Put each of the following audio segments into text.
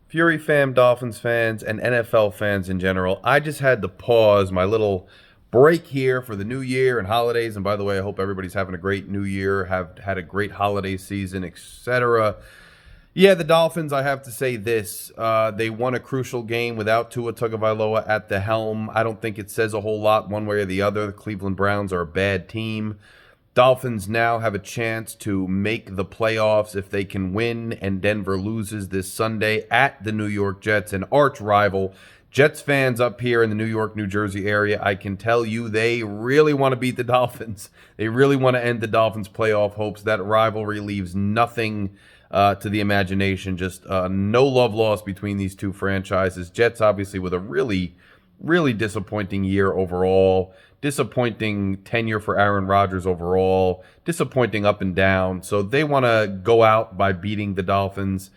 Fury fam, Dolphins fans, and NFL fans in general, I just had to pause my little break here for the new year and holidays. And by the way, I hope everybody's having a great new year, have had a great holiday season, etc. Yeah, the Dolphins, I have to say this. They won a crucial game without Tua Tagovailoa at the helm. I don't think it says a whole lot one way or the other. The Cleveland Browns are a bad team. Dolphins now have a chance to make the playoffs if they can win, and Denver loses this Sunday at the New York Jets, an arch rival. Jets fans up here in the New York, New Jersey area, I can tell you they really want to beat the Dolphins. They really want to end the Dolphins' playoff hopes. That rivalry leaves nothing to the imagination. Just no love lost between these two franchises. Jets obviously with a really disappointing year overall. Disappointing tenure for Aaron Rodgers overall. Disappointing up and down. So they want to go out by beating the Dolphins.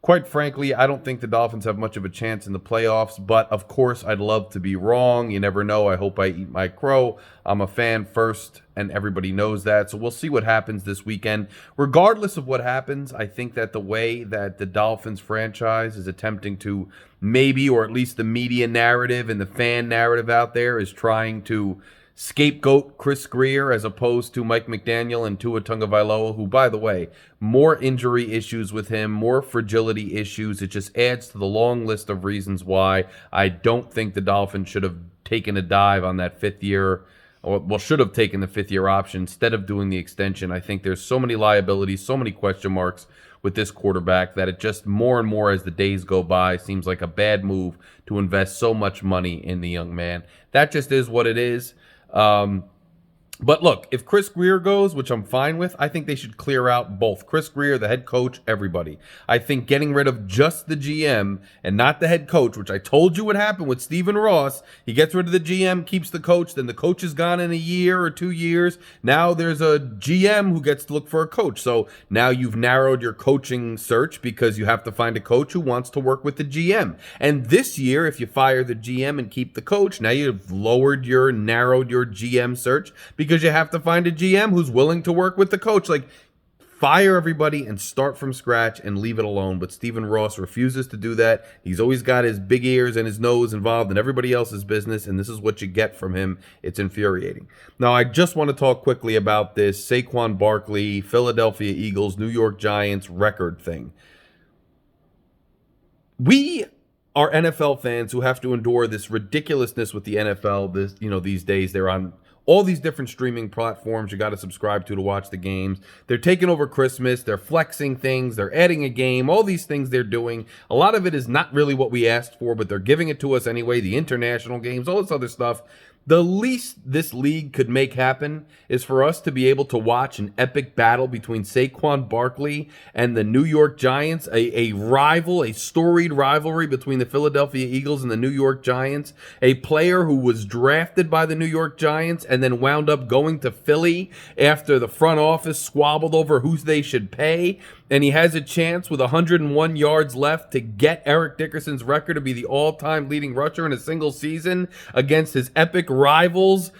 Quite frankly, I don't think the Dolphins have much of a chance in the playoffs, but of course, I'd love to be wrong. You never know. I hope I eat my crow. I'm a fan first, and everybody knows that. So we'll see what happens this weekend. Regardless of what happens, I think that the way that the Dolphins franchise is attempting to maybe, or at least the media narrative and the fan narrative out there, is trying to scapegoat Chris Grier as opposed to Mike McDaniel and Tua Tagovailoa, who, by the way, more injury issues with him, more fragility issues. It just adds to the long list of reasons why I don't think the Dolphins should have taken a dive on that fifth year, or should have taken the fifth-year option instead of doing the extension. I think there's so many liabilities, so many question marks with this quarterback that it just more and more as the days go by seems like a bad move to invest so much money in the young man. That just is what it is. But look, if Chris Grier goes, which I'm fine with, I think they should clear out both Chris Grier, the head coach, everybody. I think getting rid of just the GM and not the head coach, which I told you would happen with Stephen Ross. He gets rid of the GM, keeps the coach, then the coach is gone in a year or 2 years. Now there's a GM who gets to look for a coach. So now you've narrowed your coaching search because you have to find a coach who wants to work with the GM. And this year, if you fire the GM and keep the coach, now you've narrowed your GM search because you have to find a GM who's willing to work with the coach. Like, fire everybody and start from scratch and leave it alone. But Stephen Ross refuses to do that. He's always got his big ears and his nose involved in everybody else's business, and this is what you get from him. It's infuriating. Now, I just want to talk quickly about this Saquon Barkley, Philadelphia Eagles, New York Giants record thing. We are NFL fans who have to endure this ridiculousness with the NFL. These days they're on all these different streaming platforms you got to subscribe to watch the games. They're taking over Christmas. They're flexing things. They're adding a game. All these things they're doing. A lot of it is not really what we asked for, but they're giving it to us anyway. The international games, all this other stuff. The least this league could make happen is for us to be able to watch an epic battle between Saquon Barkley and the New York Giants, a storied rivalry between the Philadelphia Eagles and the New York Giants, a player who was drafted by the New York Giants and then wound up going to Philly after the front office squabbled over who they should pay. And he has a chance with 101 yards left to get Eric Dickerson's record to be the all-time leading rusher in a single season against his epic rivals.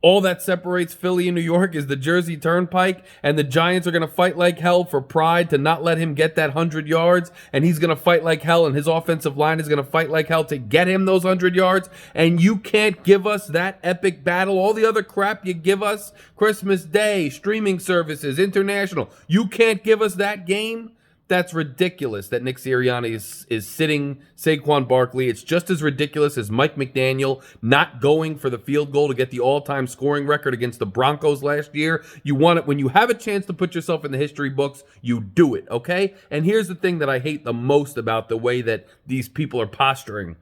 All that separates Philly and New York is the Jersey Turnpike, and the Giants are going to fight like hell for pride to not let him get that 100 yards, and he's going to fight like hell, and his offensive line is going to fight like hell to get him those 100 yards, and you can't give us that epic battle. All the other crap you give us, Christmas Day, streaming services, international, you can't give us that game? That's ridiculous that Nick Sirianni is sitting Saquon Barkley. It's just as ridiculous as Mike McDaniel not going for the field goal to get the all-time scoring record against the Broncos last year. You want it when you have a chance to put yourself in the history books, you do it, okay? And here's the thing that I hate the most about the way that these people are posturing.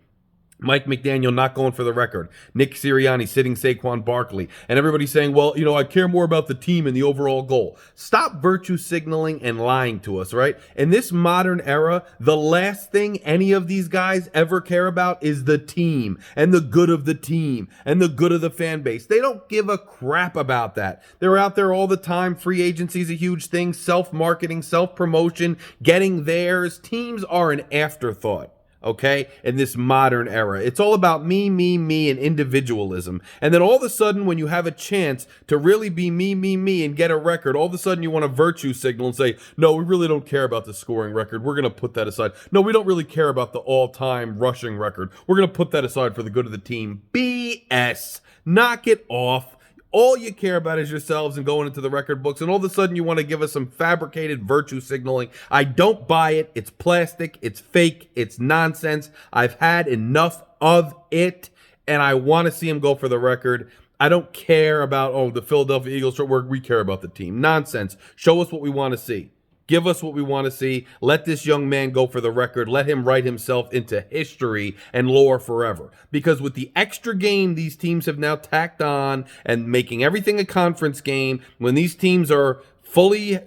Mike McDaniel not going for the record. Nick Sirianni sitting Saquon Barkley. And everybody saying, well, I care more about the team and the overall goal. Stop virtue signaling and lying to us, right? In this modern era, the last thing any of these guys ever care about is the team and the good of the team and the good of the fan base. They don't give a crap about that. They're out there all the time. Free agency is a huge thing. Self-marketing, self-promotion, getting theirs. Teams are an afterthought. okay, in this modern era. It's all about me, and individualism. And then all of a sudden, when you have a chance to really be me, and get a record, all of a sudden you want to virtue signal and say, no, we really don't care about the scoring record. We're going to put that aside. No, we don't really care about the all-time rushing record. We're going to put that aside for the good of the team. BS. Knock it off. All you care about is yourselves and going into the record books, and all of a sudden you want to give us some fabricated virtue signaling. I don't buy it. It's plastic. It's fake. It's nonsense. I've had enough of it, and I want to see him go for the record. I don't care about, the Philadelphia Eagles, we care about the team. Nonsense. Show us what we want to see. Give us what we want to see. Let this young man go for the record. Let him write himself into history and lore forever. Because with the extra game these teams have now tacked on and making everything a conference game, when these teams are fully,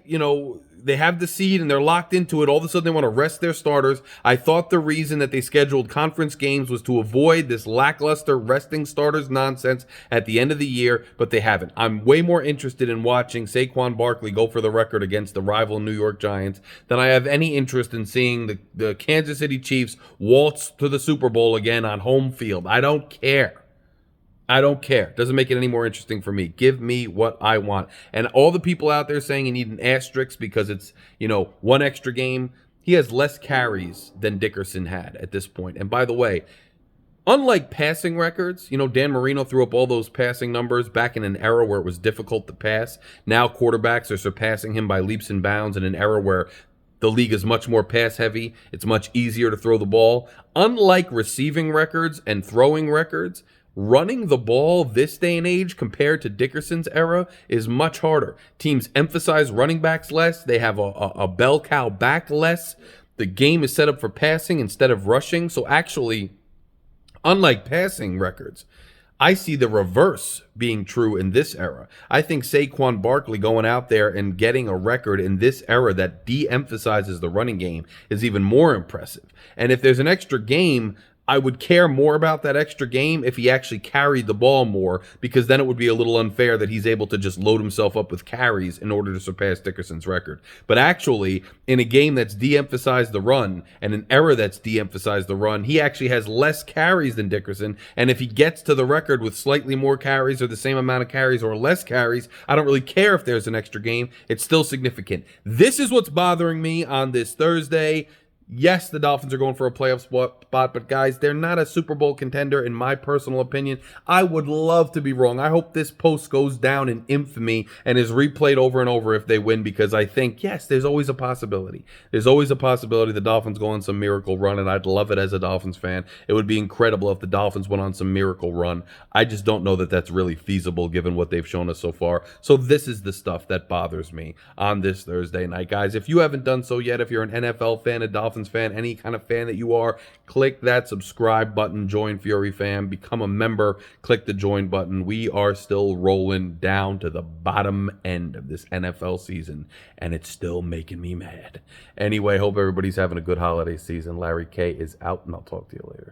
they have the seed and they're locked into it, all of a sudden they want to rest their starters. I thought the reason that they scheduled conference games was to avoid this lackluster resting starters nonsense at the end of the year, but they haven't. I'm way more interested in watching Saquon Barkley go for the record against the rival New York Giants than I have any interest in seeing the Kansas City Chiefs waltz to the Super Bowl again on home field. I don't care. Doesn't make it any more interesting for me. Give me what I want. And all the people out there saying you need an asterisk because it's, one extra game, he has less carries than Dickerson had at this point. And by the way, unlike passing records, Dan Marino threw up all those passing numbers back in an era where it was difficult to pass. Now quarterbacks are surpassing him by leaps and bounds in an era where the league is much more pass heavy. It's much easier to throw the ball. Unlike receiving records and throwing records, running the ball this day and age compared to Dickerson's era is much harder. Teams emphasize running backs less. They have a bell cow back less. The game is set up for passing instead of rushing. So actually, unlike passing records, I see the reverse being true in this era. I think Saquon Barkley going out there and getting a record in this era that de-emphasizes the running game is even more impressive. And if there's an extra game, I would care more about that extra game if he actually carried the ball more, because then it would be a little unfair that he's able to just load himself up with carries in order to surpass Dickerson's record. But actually, in a game that's de-emphasized the run and an era that's de-emphasized the run, he actually has less carries than Dickerson. And if he gets to the record with slightly more carries or the same amount of carries or less carries, I don't really care if there's an extra game. It's still significant. This is what's bothering me on this Thursday. Yes, the Dolphins are going for a playoff spot, but guys, they're not a Super Bowl contender in my personal opinion. I would love to be wrong. I hope this post goes down in infamy and is replayed over and over if they win, because I think, yes, there's always a possibility. There's always a possibility the Dolphins go on some miracle run, and I'd love it as a Dolphins fan. It would be incredible if the Dolphins went on some miracle run. I just don't know that that's really feasible given what they've shown us so far. So this is the stuff that bothers me on this Thursday night. Guys, if you haven't done so yet, if you're an NFL fan, a Dolphins fan, any kind of fan that you are, click that subscribe button, join Fury Fam, become a member, click the join button. We are still rolling down to the bottom end of this NFL season, and it's still making me mad. Anyway, hope everybody's having a good holiday season. Larry K is out, and I'll talk to you later.